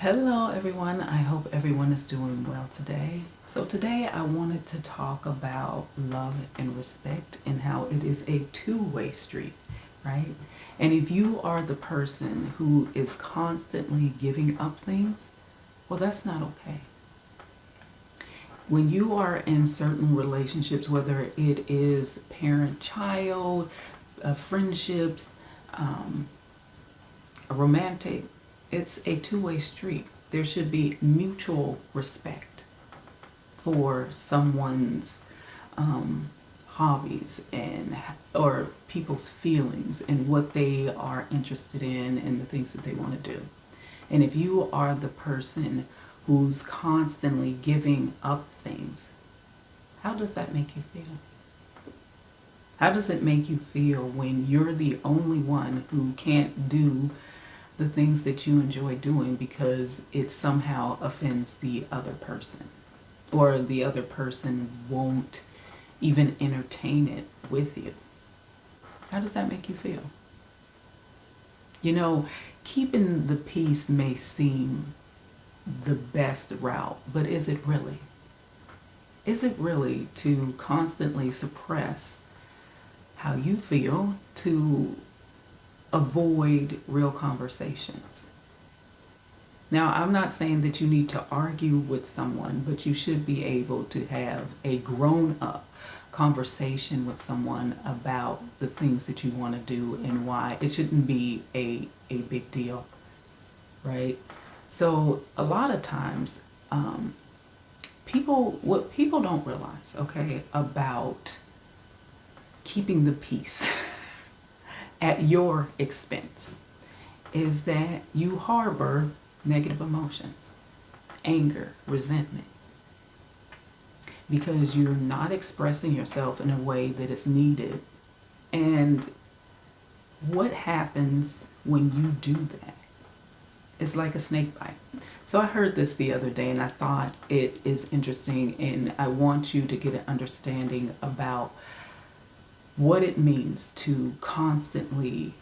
Hello everyone, I hope everyone is doing well today. So today I wanted to talk about love and respect and how it is a two-way street, right? And if you are the person who is constantly giving up things, well, that's not okay. When you are in certain relationships, whether it is parent-child, friendships, um, a romantic, it's a two-way street. There should be mutual respect for someone's hobbies and or people's feelings and what they are interested in and the things that they want to do. And if you are the person who's constantly giving up things, how does that make you feel? How does it make you feel when you're the only one who can't do the things that you enjoy doing because it somehow offends the other person, or the other person won't even entertain it with you? How does that make you feel? You know, keeping the peace may seem the best route, but is it really? Is it really to constantly suppress how you feel to avoid real conversations? Now, I'm not saying that you need to argue with someone, but you should be able to have a grown up conversation with someone about the things that you want to do and why. It shouldn't be a big deal, right? So a lot of times, what people don't realize, okay, about keeping the peace at your expense is that you harbor negative emotions, anger, resentment, because you're not expressing yourself in a way that is needed. And what happens when you do that? It's like a snake bite. So I heard this the other day and I thought it is interesting, and I want you to get an understanding about what it means to constantly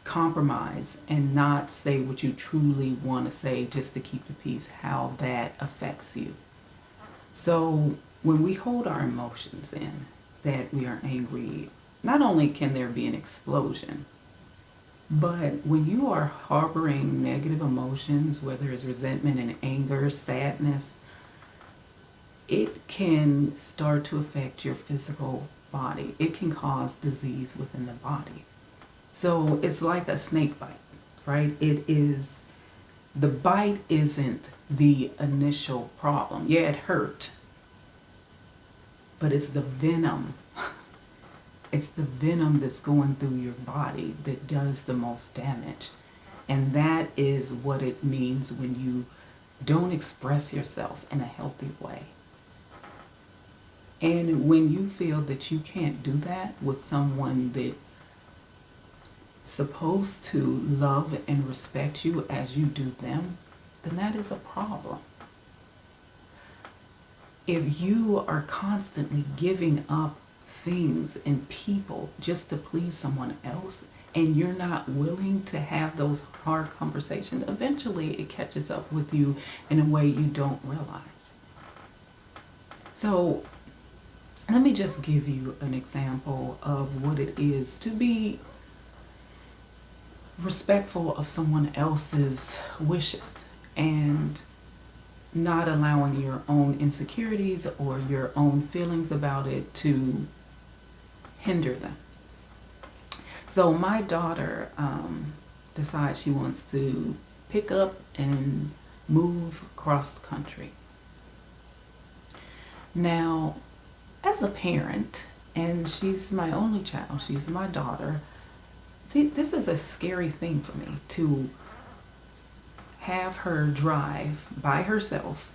compromise and not say what you truly want to say just to keep the peace, how that affects you. So when we hold our emotions in, that we are angry, not only can there be an explosion, but when you are harboring negative emotions, whether it's resentment and anger, sadness, it can start to affect your physical body. It can cause disease within the body. So it's like a snake bite, right? The bite isn't the initial problem. Yeah, it hurt, but it's the venom. It's the venom that's going through your body that does the most damage. And that is what it means when you don't express yourself in a healthy way. And when you feel that you can't do that with someone that supposed to love and respect you as you do them, then that is a problem. If you are constantly giving up things and people just to please someone else, and you're not willing to have those hard conversations, eventually it catches up with you in a way you don't realize. So let me just give you an example of what it is to be respectful of someone else's wishes and not allowing your own insecurities or your own feelings about it to hinder them. So my daughter decides she wants to pick up and move cross country. Now, as a parent, and she's my only child, she's my daughter, this is a scary thing for me to have her drive by herself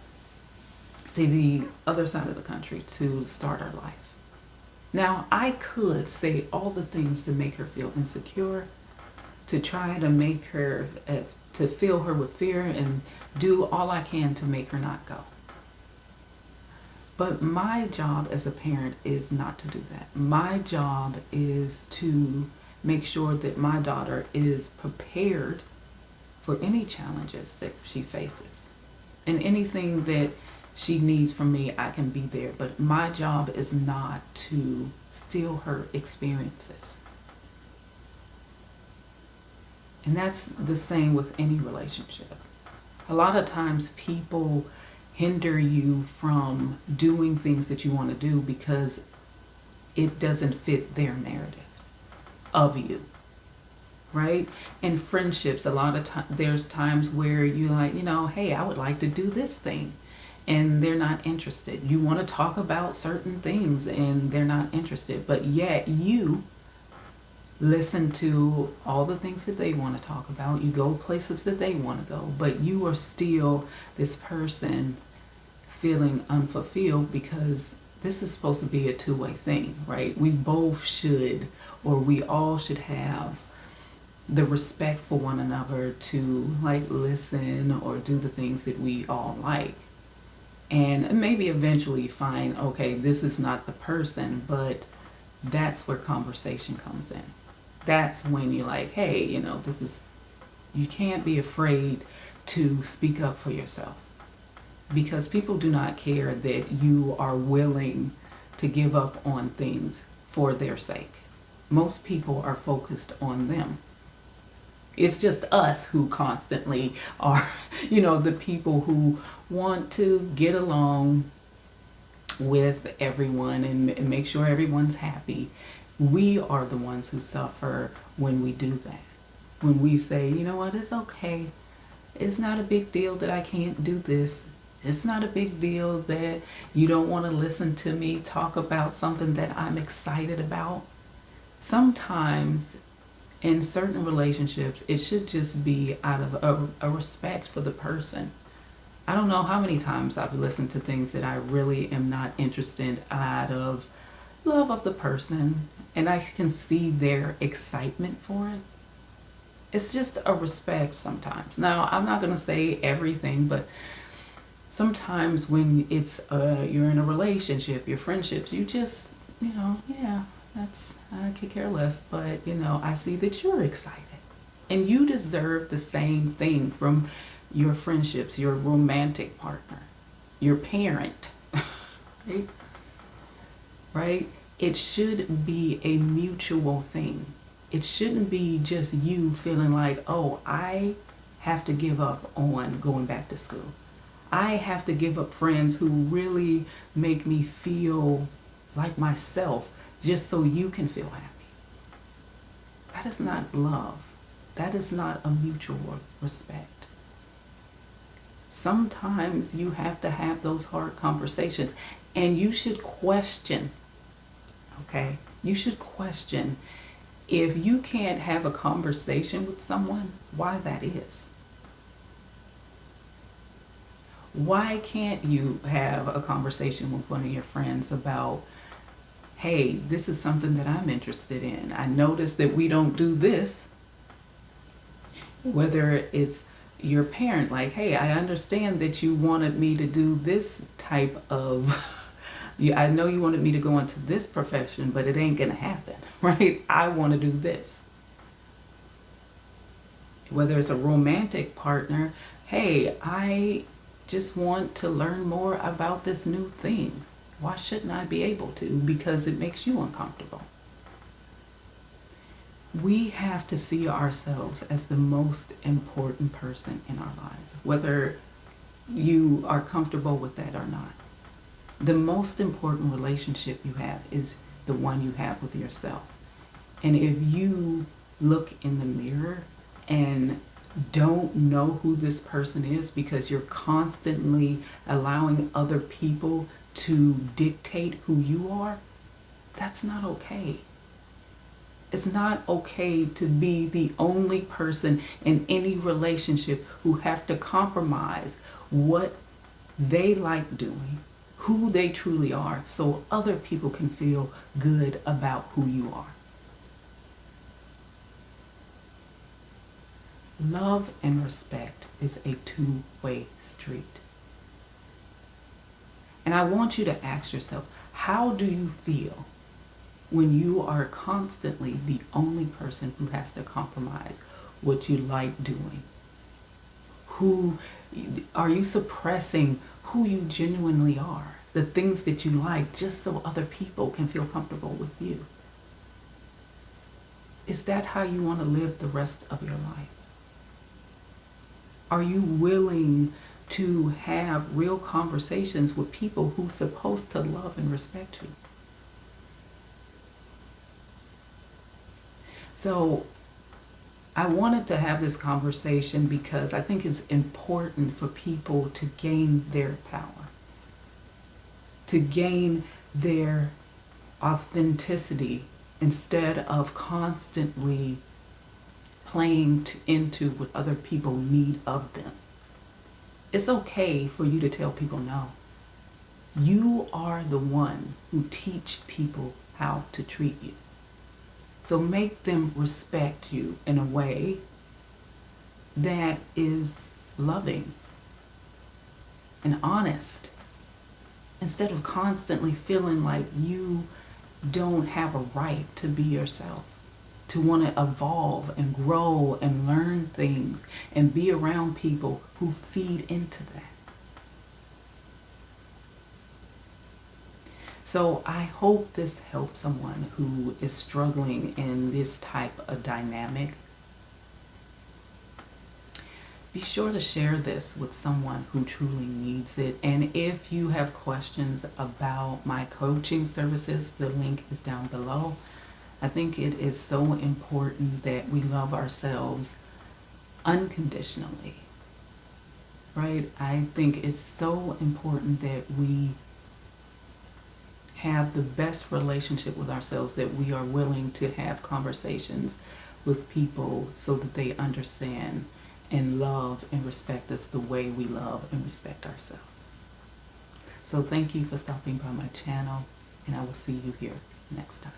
to the other side of the country to start her life. Now, I could say all the things to make her feel insecure, to try to make her, to fill her with fear, and do all I can to make her not go. But my job as a parent is not to do that. My job is to make sure that my daughter is prepared for any challenges that she faces. And anything that she needs from me, I can be there. But my job is not to steal her experiences. And that's the same with any relationship. A lot of times people hinder you from doing things that you want to do because it doesn't fit their narrative of you, right? In friendships, a lot of times there's times where you're like, hey, I would like to do this thing, and they're not interested. You want to talk about certain things and they're not interested, but yet you listen to all the things that they want to talk about. You go places that they want to go, but you are still this person feeling unfulfilled because this is supposed to be a two-way thing, right? We both should, or we all should have the respect for one another to listen or do the things that we all like. And maybe eventually find, okay, this is not the person, but that's where conversation comes in. That's when you're like, hey, you can't be afraid to speak up for yourself, because people do not care that you are willing to give up on things for their sake. Most people are focused on them. It's just us who constantly are, the people who want to get along with everyone and make sure everyone's happy. We are the ones who suffer when we do that. When we say, you know what, it's okay. It's not a big deal that I can't do this. It's not a big deal that you don't want to listen to me talk about something that I'm excited about. Sometimes in certain relationships, it should just be out of a respect for the person. I don't know how many times I've listened to things that I really am not interested out of love of the person, and I can see their excitement for it. It's just a respect sometimes. Now, I'm not going to say everything, but sometimes when it's you're in a relationship, your friendships, you just, I could care less, but I see that you're excited. And you deserve the same thing from your friendships, your romantic partner, your parent, right? Right? It should be a mutual thing. It shouldn't be just you feeling like, oh, I have to give up on going back to school. I have to give up friends who really make me feel like myself just so you can feel happy. That is not love. That is not a mutual respect. Sometimes you have to have those hard conversations, and you should question, okay? You should question if you can't have a conversation with someone, why that is. Why can't you have a conversation with one of your friends about, hey, this is something that I'm interested in. I noticed that we don't do this. Whether it's your parent, like, hey, I understand that you wanted me to do this type of, I know you wanted me to go into this profession, but it ain't gonna happen, right? I want to do this. Whether it's a romantic partner, hey, I just want to learn more about this new thing. Why shouldn't I be able to? Because it makes you uncomfortable. We have to see ourselves as the most important person in our lives, whether you are comfortable with that or not. The most important relationship you have is the one you have with yourself. And if you look in the mirror and don't know who this person is because you're constantly allowing other people to dictate who you are, that's not okay. It's not okay to be the only person in any relationship who have to compromise what they like doing, who they truly are, so other people can feel good about who you are. Love and respect is a two-way street. And I want you to ask yourself, how do you feel when you are constantly the only person who has to compromise what you like doing Who are you suppressing who you genuinely are? The things that you like just so other people can feel comfortable with you. Is that how you want to live the rest of your life? Are you willing to have real conversations with people who's supposed to love and respect you? So I wanted to have this conversation because I think it's important for people to gain their power, to gain their authenticity instead of constantly playing into what other people need of them. It's okay for you to tell people no. You are the one who teach people how to treat you. So make them respect you in a way that is loving and honest, instead of constantly feeling like you don't have a right to be yourself, to want to evolve and grow and learn things and be around people who feed into that. So I hope this helps someone who is struggling in this type of dynamic. Be sure to share this with someone who truly needs it. And if you have questions about my coaching services, the link is down below. I think it is so important that we love ourselves unconditionally, right? I think it's so important that we have the best relationship with ourselves, that we are willing to have conversations with people so that they understand and love and respect us the way we love and respect ourselves. So thank you for stopping by my channel, and I will see you here next time.